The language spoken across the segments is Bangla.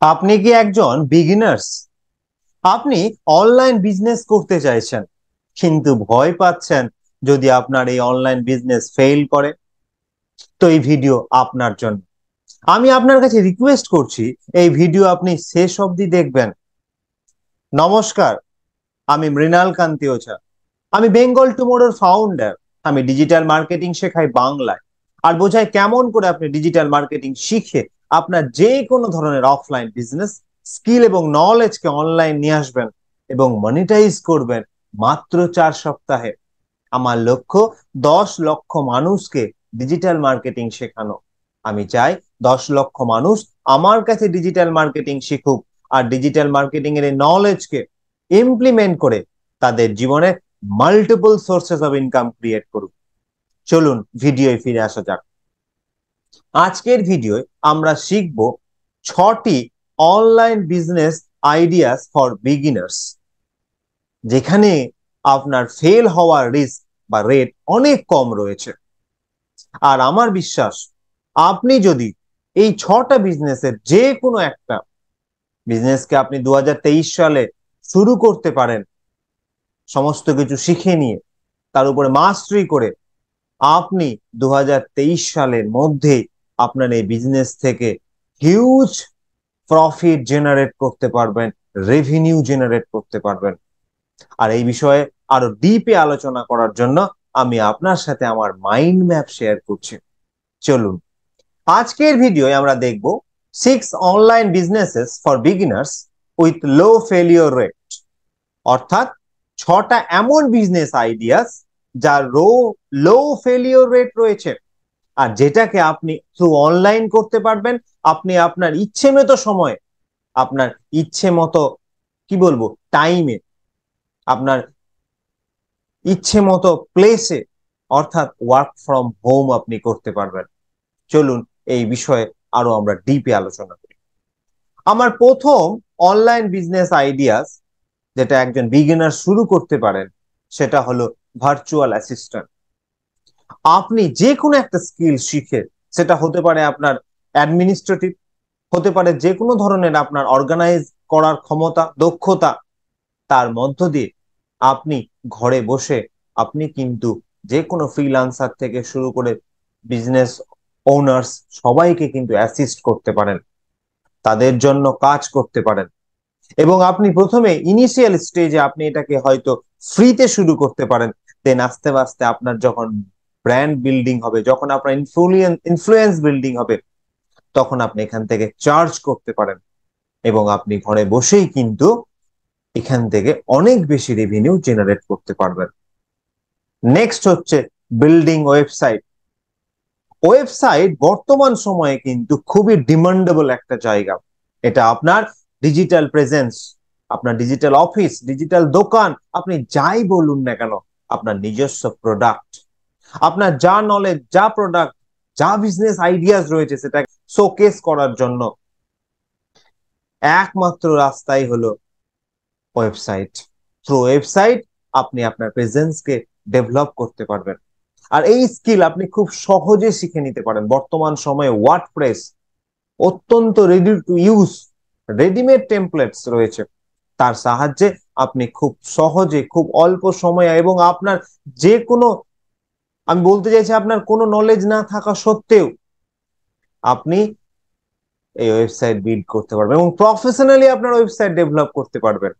আপনি কি একজন বিগিনার্স? আপনি অনলাইন বিজনেস করতে চাইছেন, কিন্তু ভয় পাচ্ছেন যদি আপনার এই অনলাইন বিজনেস ফেল করে। তো এই ভিডিও আপনার জন্য। আমি আপনার কাছে রিকোয়েস্ট করছি, এই ভিডিও আপনি শেষ অবধি দেখবেন। নমস্কার, আমি মৃণাল কান্তি ওঝা। আমি বেঙ্গল টুমোরোর ফাউন্ডার। আমি ডিজিটাল মার্কেটিং শেখাই বাংলায়, আর বোঝাই কেমন করে আপনি ডিজিটাল মার্কেটিং শিখে আপনার যে কোনো ধরনের অফলাইন বিজনেস স্কিল এবং নলেজকে অনলাইন নিয়ে আসবেন এবং মনিটাইজ করবেন মাত্র 4 সপ্তাহে। আমার লক্ষ্য 10 লক্ষ মানুষকে ডিজিটাল মার্কেটিং শেখানো। আমি চাই 10 লক্ষ মানুষ আমার কাছে ডিজিটাল মার্কেটিং শিখুক, আর ডিজিটাল মার্কেটিং এর নলেজকে ইমপ্লিমেন্ট করে তাদের জীবনে multiple sources of income create করুক। চলুন ভিডিওয় ফিরে আসা যাক। আজকের ভিডিওয় আমরা শিখব 6টি online business ideas for beginners, যেখানে আপনার ফেল হওয়ার রিস্ক বা রেট অনেক কম রয়েছে। আর আমার বিশ্বাস, আপনি যদি এই 6টা বিজনেসের যে কোনো একটা বিজনেসকে আপনি 2023 সালে শুরু করতে পারেন, সমস্ত কিছু শিখে নিয়ে তার উপরে মাস্টারি করে, আপনি 2023 সালের মধ্যে আপনার এই বিজনেস থেকে হিউজ প্রফিট জেনারেট করতে পারবেন, রেভিনিউ জেনারেট করতে পারবেন। আর এই বিষয়ে আরো ডিপে আলোচনা করার জন্য আমি আপনার সাথে আমার মাইন্ড ম্যাপ শেয়ার করছি। চলুন, আজকের ভিডিওয় আমরা দেখব 6 online businesses for beginners with low failure rate, অর্থাৎ 6টা এমন বিজনেস আইডিয়াস যার লো ফেলিওর রেট রয়েছে, আর যেটাকে আপনি থ্রু অনলাইন করতে পারবেন। আপনি আপনার ইচ্ছে মতো সময়ে, আপনার ইচ্ছে মতো কি বলবো টাইমে, আপনার ইচ্ছে মতো প্লেসে, অর্থাৎ ওয়ার্ক ফ্রম হোম আপনি করতে পারবেন। চলুন এই বিষয়ে আরো আমরা ডিপে আলোচনা করি। আমার প্রথম অনলাইন বিজনেস আইডিয়াস যেটা একজন বিগিনার শুরু করতে পারেন, সেটা হলো ভার্চুয়াল অ্যাসিস্ট্যান্ট। আপনি যে কোনো একটা স্কিল শিখে, সেটা হতে পারে আপনার অ্যাডমিনিস্ট্রেটিভ, হতে পারে যে কোনো ধরনের আপনার অর্গানাইজ করার ক্ষমতা, দক্ষতা, তার মধ্য দিয়ে আপনি ঘরে বসে আপনি কিন্তু যে কোনো ফ্রিল্যান্সার থেকে শুরু করে বিজনেস ওনার্স সবাইকে কিন্তু অ্যাসিস্ট করতে পারেন, তাদের জন্য কাজ করতে পারেন। এবং আপনি প্রথমে ইনিশিয়াল স্টেজে আপনি এটাকে হয়তো ফ্রিতে শুরু করতে পারেন। দেন আস্তে আস্তে আপনার যখন ব্র্যান্ড বিল্ডিং হবে, যখন আপনার ইনফ্লুয়েন্স বিল্ডিং হবে, তখন আপনি এখান থেকে চার্জ করতে পারেন এবং আপনি ঘরে বসেই কিন্তু এখান থেকে অনেক বেশি রেভিনিউ জেনারেট করতে পারবেন। নেক্সট হচ্ছে বিল্ডিং ওয়েবসাইট। ওয়েবসাইট বর্তমান সময়ে কিন্তু খুবই ডিমান্ডেবল একটা জায়গা। এটা আপনার ডিজিটাল প্রেজেন্স, আপনার ডিজিটাল অফিস, ডিজিটাল দোকান, আপনি যাই বলুন না কেন, আপনার নিজস্ব প্রোডাক্ট, আপনার যা নলেজ, যা প্রোডাক্ট, যা বিজনেস আইডিয়াস রয়েছে, সেটা শোকেস করার জন্য একমাত্র রাস্তাই হলো ওয়েবসাইট। থ্রু ওয়েবসাইট আপনি আপনার প্রেজেন্সকে ডেভেলপ করতে পারবেন। আর এই স্কিল আপনি খুব সহজে শিখে নিতে পারেন। বর্তমান সময়ে ওয়ার্ডপ্রেস অত্যন্ত ready to use, readymade templates রয়েছে, তার সাহায্যে আপনি খুব সহজে, খুব অল্প সময়ে এবং আপনার যে কোনো, আমি বলতে চাইছি আপনার কোনো নলেজ না থাকা সত্ত্বেও আপনি এই ওয়েবসাইট বিল্ড করতে পারবেন এবং প্রফেশনালি আপনার ওয়েবসাইট ডেভেলপ করতে পারবেন,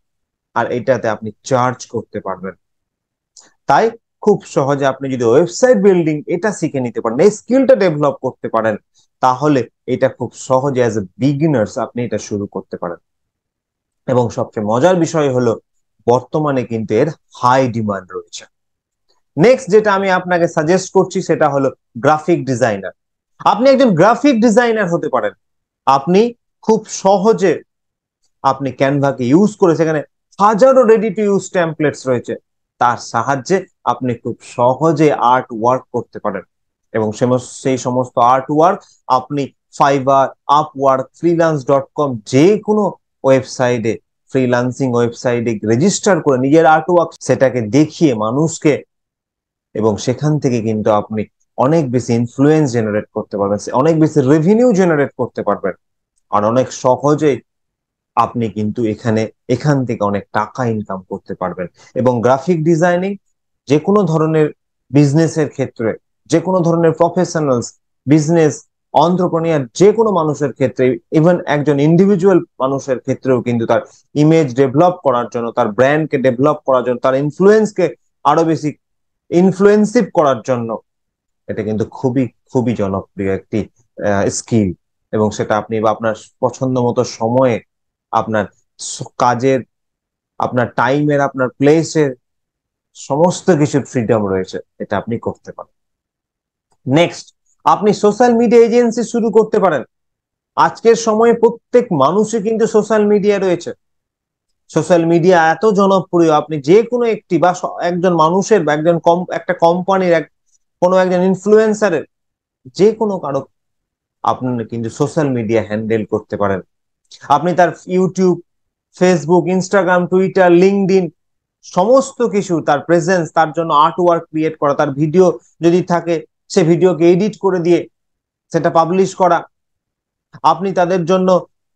আর এটাতে আপনি চার্জ করতে পারবেন। তাই খুব সহজে আপনি যদি ওয়েবসাইট বিল্ডিং এটা শিখে নিতে পারেন, এই স্কিলটা ডেভেলপ করতে পারেন, তাহলে এটা খুব সহজে অ্যাজ এ বিগিনার্স আপনি এটা শুরু করতে পারেন। এবং সবচেয়ে মজার বিষয় হলো, বর্তমানে কিন্তু এর হাই ডিমান্ড রয়েছে। নেক্সট যেটা আমি আপনাকে সাজেস্ট করছি, সেটা হলো গ্রাফিক ডিজাইনার। আপনি একজন গ্রাফিক ডিজাইনার হতে পারেন। আপনি খুব সহজে আপনি ক্যানভাকে ইউজ করে, সেখানে হাজারো রেডি টু ইউজ টেমপ্লেটস রয়েছে, তার সাহায্যে আপনি খুব সহজে আর্ট ওয়ার্ক করতে পারেন। এবং সেই সমস্ত আর্ট ওয়ার্ক আপনি ফাইবার, আপওয়ার্ক, freelance.com যে কোনো ওয়েবসাইটে, ফ্রিল্যান্সিং ওয়েবসাইটে রেজিস্টার করে নিজের আর্ট ওয়ার্ক সেটাকে দেখিয়ে মানুষকে, এবং সেখান থেকে কিন্তু আপনি অনেক বেশি ইনফ্লুয়েন্স জেনারেট করতে পারবেন, অনেক বেশি রেভিনিউ জেনারেট করতে পারবেন, আর অনেক সহজে আপনি কিন্তু এখান থেকে অনেক টাকা ইনকাম করতে পারবেন। এবং গ্রাফিক ডিজাইনিং যে কোনো ধরনের বিজনেসের ক্ষেত্রে, যে কোনো ধরনের প্রফেশনালস, বিজনেস অন্ত্রপ্রেনিয়ার যে কোনো মানুষের ক্ষেত্রে, ইভেন একজন ইন্ডিভিজুয়াল মানুষের ক্ষেত্রেও কিন্তু তার ইমেজ ডেভেলপ করার জন্য, তার ব্র্যান্ডকে ডেভেলপ করার জন্য, তার ইনফ্লুয়েন্সকে আরো বেশি ইনফ্লুয়েন্সিভ করার জন্য এটা কিন্তু খুবই খুবই জনপ্রিয় একটি স্কিল। এবং সেটা আপনি বা আপনার পছন্দ মতো সময়ে, আপনার কাজের, আপনার টাইমের, আপনার প্লেসের সমস্ত কিছুর ফ্রিডম রয়েছে, এটা আপনি করতে পারেন। নেক্সট, আপনি সোশ্যাল মিডিয়া এজেন্সি শুরু করতে পারেন। আজকের সময়ে প্রত্যেক মানুষই কিন্তু সোশ্যাল মিডিয়া রয়েছে। সোশ্যাল মিডিয়া এত জনপ্রিয়, আপনি যে কোনো একটি বা একজন মানুষের বা একটা কোম্পানির কোনো একজন ইনফ্লুয়েন্সারের, যে কোনো কারো আপনি কিন্তু সোশ্যাল মিডিয়া হ্যান্ডেল করতে পারেন। আপনি তার YouTube, Facebook, Instagram, Twitter, LinkedIn সমস্ত কিছু, তার প্রেজেন্স, তার জন্য আর্ট ওয়ার্ক ক্রিয়েট করা, তার ভিডিও যদি থাকে সে ভিডিওকে এডিট করে দিয়ে সেটা পাবলিশ করা, আপনি তাদের জন্য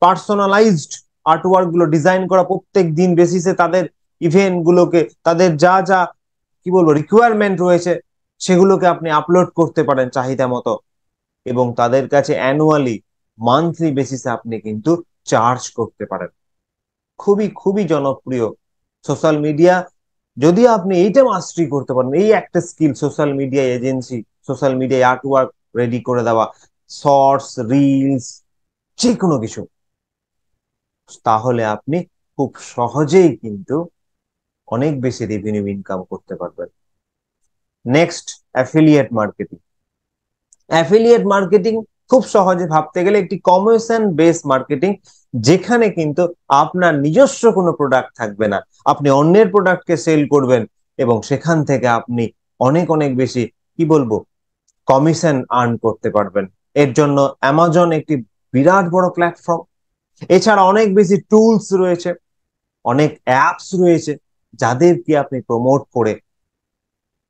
পার্সোনালাইজড আর্টওয়ার্ক গুলো ডিজাইন করা, প্রত্যেক দিন বেসিসে তাদের ইভেন্ট গুলোকে, তাদের যা যা কি বলবো রিকোয়ারমেন্ট রয়েছে সেগুলোকে আপনি আপলোড করতে পারেন চাহিদা মতো। এবং তাদের কাছে অ্যানুয়ালি, মান্থলি বেসিসে আপনি কিন্তু চার্জ করতে পারেন। খুবই খুবই জনপ্রিয় সোশ্যাল মিডিয়া। যদি আপনি এইটা মাস্টারি করতে পারেন, এই একটা skill, social media agency, social মিডিয়ায় আর্টওয়ার্ক রেডি করে দেওয়া, শর্টস, রিলস, যে কোনো কিছু, তাহলে আপনি খুব সহজেই কিন্তু অনেক বেশি রেভিনিউ ইনকাম করতে পারবেন। Next, affiliate marketing. Affiliate marketing খুব সহজে ভাবতে গেলে একটি কমিশন বেস মার্কেটিং, যেখানে কিন্তু আপনার নিজস্ব কোনো প্রোডাক্ট থাকবে না, আপনি অন্যের প্রোডাক্টকে সেল করবেন এবং সেখান থেকে আপনি অনেক অনেক বেশি কি বলবো কমিশন আর্ন করতে পারবেন। এর জন্য অ্যামাজন একটি বিরাট বড় প্ল্যাটফর্ম। এছাড়া অনেক বেশি টুলস রয়েছে, অনেক অ্যাপস রয়েছে, যাদেরকে আপনি প্রমোট করে,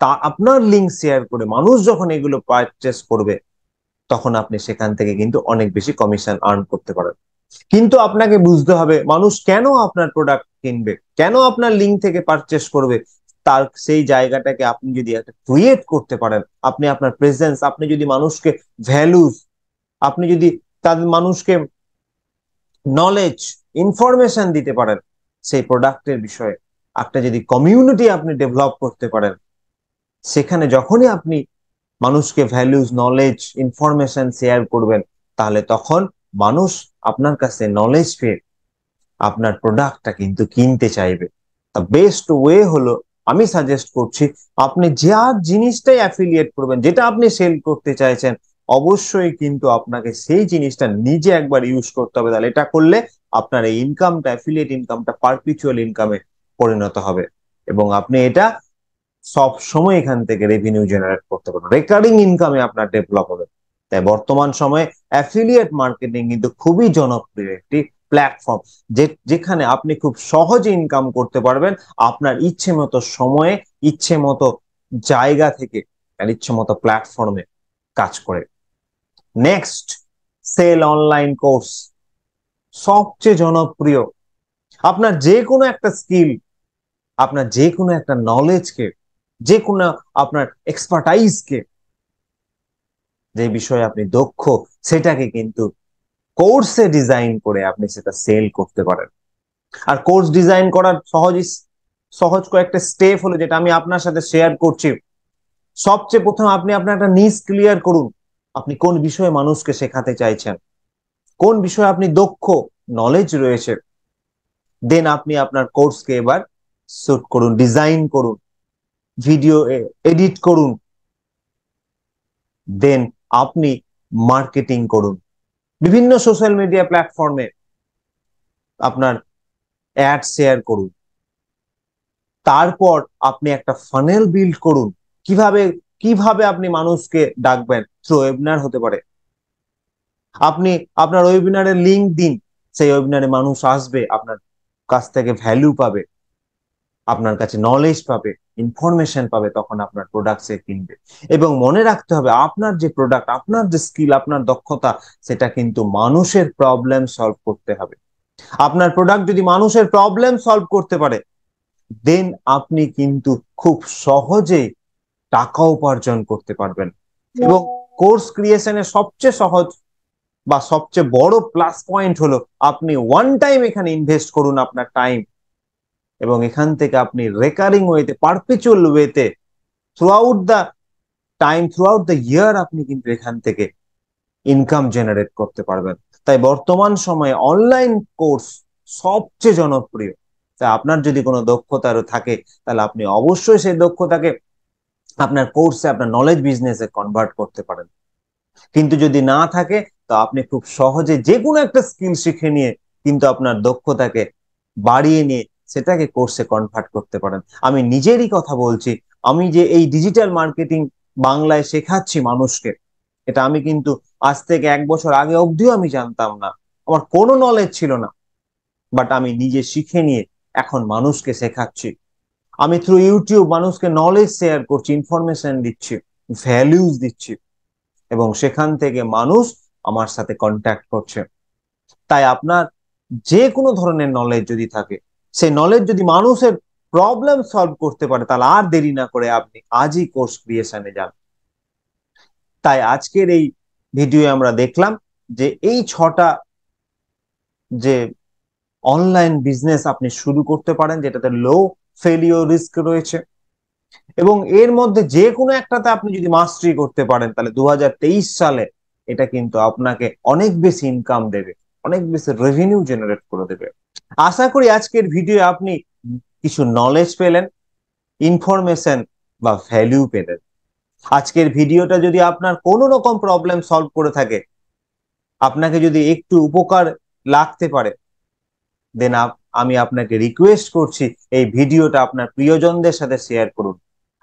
তা আপনার লিঙ্ক শেয়ার করে মানুষ যখন এগুলো পারচেস করবে, তখন আপনি সেখান থেকে কিন্তু অনেক বেশি কমিশন আর্ন করতে পারেন। কিন্তু আপনাকে বুঝতে হবে মানুষ কেন আপনার প্রোডাক্ট কিনবে, কেন আপনার লিঙ্ক থেকে পারচেস করবে। তার সেই জায়গাটাকে আপনি যদি একটা ক্রিয়েট করতে পারেন, আপনি আপনার প্রেজেন্স, আপনি যদি মানুষকে ভ্যালুস, আপনি যদি তাদের মানুষকে নলেজ, ইনফরমেশন দিতে পারেন সেই প্রোডাক্টের বিষয়ে, একটা যদি কমিউনিটি আপনি ডেভেলপ করতে পারেন, সেখানে যখনই আপনি মানুষকে ভ্যালুজ, নলেজ, ইনফরমেশন শেয়ার করবেন, তাহলে তখন মানুষ আপনার কাছে নলেজ পেয়ে আপনার প্রোডাক্টটা কিন্তু কিনতে চাইবে। তা বেস্ট ওয়ে হলো, আমি সাজেস্ট করছি আপনি যার জিনিসটাই অ্যাফিলিয়েট করবেন, যেটা আপনি সেল করতে চাইছেন, অবশ্যই কিন্তু আপনাকে সেই জিনিসটা নিজে একবার ইউজ করতে হবে। তাহলে এটা করলে আপনার এই ইনকামটা, অ্যাফিলিয়েট ইনকামটা পারপিচুয়াল ইনকামে পরিণত হবে এবং আপনি এটা সব সময় এখান থেকে রেভিনিউ জেনারেট করতে পারবেন, রেকারিং ইনকামে আপনার ডেভেলপ হবে। তাই বর্তমান সময়ে অ্যাফিলিয়েট মার্কেটিং কিন্তু খুবই জনপ্রিয় একটি প্ল্যাটফর্ম, যেখানে আপনি খুব সহজে ইনকাম করতে পারবেন আপনার ইচ্ছে মতো সময়ে, ইচ্ছে মতো জায়গা থেকে, আর ইচ্ছে মতো প্ল্যাটফর্মে কাজ করে। Next, sell online course. সবচেয়ে জনপ্রিয়, আপনার যে কোনো একটা স্কিল, আপনার যে কোনো একটা নলেজকে, যে কোনো আপনার এক্সপার্টাইজকে, যে বিষয়ে আপনি দক্ষ, সেটাকে কিন্তু কোর্সে ডিজাইন করে আপনি সেটা সেল করতে পারেন। আর কোর্স ডিজাইন করার সহজ কয়েকটা স্টেপ হলো, যেটা আমি আপনার সাথে শেয়ার করছি। সবচেয়ে প্রথম আপনি আপনার একটা নিশ ক্লিয়ার করুন, আপনি কোন বিষয়ে মানুষকে শেখাতে চাইছেন, কোন বিষয়ে আপনি দক্ষ, নলেজ রয়েছে। দেন আপনি আপনার কোর্সকে এবার শুট করুন, ডিজাইন করুন, ভিডিও এডিট করুন, দেন আপনি মার্কেটিং করুন, বিভিন্ন সোশ্যাল মিডিয়া প্ল্যাটফর্মে আপনার অ্যাড শেয়ার করুন। তারপর আপনি একটা ফানেল বিল্ড করুন, কিভাবে কিভাবে আপনি মানুষকে ডাকবেন, থ্রু ওয়েবিনার হতে পারে। আপনি আপনার ওয়েবিনারের লিংক দিন, সেই ওয়েবিনারে মানুষ আসবে, আপনার কাছ থেকে ভ্যালু পাবে, আপনার কাছে নলেজ পাবে, ইনফরমেশন পাবে, তখন আপনার প্রোডাক্ট সে কিনবে। এবং মনে রাখতে হবে আপনার যে প্রোডাক্ট, আপনার যে স্কিল, আপনার দক্ষতা, সেটা কিন্তু মানুষের প্রবলেম সলভ করতে হবে। আপনার প্রোডাক্ট যদি মানুষের প্রবলেম সলভ করতে পারে, দেন আপনি কিন্তু খুব সহজেই টাকা উপার্জন করতে পারবেন। এবং কোর্স ক্রিয়েশনের সবচেয়ে সহজ বা সবচেয়ে বড় প্লাস পয়েন্ট হলো আপনি ওয়ান টাইম এখানে ইনভেস্ট করুন আপনার টাইম, এবং এখান থেকে আপনি রেকারিং ওয়েতে, পারপিচুয়াল ওয়েতে, through out the time, through out the year আপনি কিন্তু এখান থেকে ইনকাম জেনারেট করতে পারবেন। তাই বর্তমান সময়ে অনলাইন কোর্স সবচেয়ে জনপ্রিয়। তাই আপনার যদি কোনো দক্ষতা থাকে, তাহলে আপনি অবশ্যই সেই দক্ষতাকে আপনার কোর্সে, আপনার নলেজ বিজনেসে কনভার্ট করতে পারেন। কিন্তু যদি না থাকে, তো আপনি খুব সহজে যে কোনো একটা স্কিল শিখে নিয়ে কিন্তু আপনার দক্ষতাকে বাড়িয়ে নিয়ে সেটাকে কোর্সে কনভার্ট করতে পারেন। আমি নিজেরই কথা বলছি, আমি যে এই ডিজিটাল মার্কেটিং বাংলায় শেখাচ্ছি মানুষকে, এটা আমি কিন্তু আজ থেকে 1 বছর আগে অবধিও আমি জানতাম না, আমার কোনো নলেজ ছিল না। বাট আমি নিজে শিখে নিয়ে এখন মানুষকে শেখাচ্ছি। আমি থ্রু ইউটিউব মানুষকে নলেজ শেয়ার করছি, ইনফরমেশন দিচ্ছি, ভ্যালুজ দিচ্ছি, এবং সেখান থেকে মানুষ আমার সাথে কন্ট্যাক্ট করছে। তাই আপনার যে কোনো ধরনের নলেজ যদি থাকে, সেই নলেজ যদি মানুষের প্রবলেম সলভ করতে পারে, তাহলে আর দেরি না করে আপনি আজই কোর্স ক্রিয়েশনে যান। তাই আজকের এই ভিডিও আমরা দেখলাম যে এই 6টা যে অনলাইন বিজনেস আপনি শুরু করতে পারেন, যেটাতে লো ফেলিওর রিস্ক রয়েছে, এবং এর মধ্যে যে কোনো একটাতে আপনি যদি মাস্টারি করতে পারেন, তাহলে 2023 সালে এটা কিন্তু আপনাকে অনেক বেশি ইনকাম দেবে, অনেক বেশি রেভিনিউ জেনারেট করে দেবে। আশা করি আজকের ভিডিও আপনি কিছু নলেজ পেলেন, ইনফরমেশন বা ভ্যালু পেলেন। আজকের ভিডিওটা যদি আপনার কোনো রকম প্রবলেম সলভ করে থাকে, আপনাকে যদি একটু উপকার লাগতে পারে, দেন আমি আপনাকে রিকোয়েস্ট করছি এই ভিডিওটা আপনার প্রিয়জনদের সাথে শেয়ার করুন।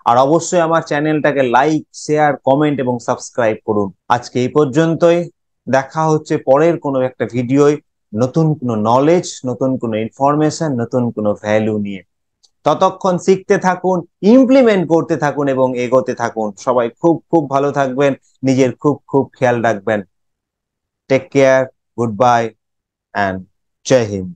আর অবশ্যই আমার চ্যানেলটাকে লাইক, শেয়ার, কমেন্ট এবং সাবস্ক্রাইব করুন। আজকে এই পর্যন্তই। দেখা হচ্ছে পরের কোনো একটা ভিডিওয়, নতুন কোনো নলেজ, নতুন কোনো ইনফরমেশন, নতুন কোনো ভ্যালু নিয়ে। ততক্ষণ শিখতে থাকুন, ইমপ্লিমেন্ট করতে থাকুন এবং এগোতে থাকুন। সবাই খুব খুব ভালো থাকবেন, নিজের খুব খুব খেয়াল রাখবেন। Take care, good bye, and Jai Hind.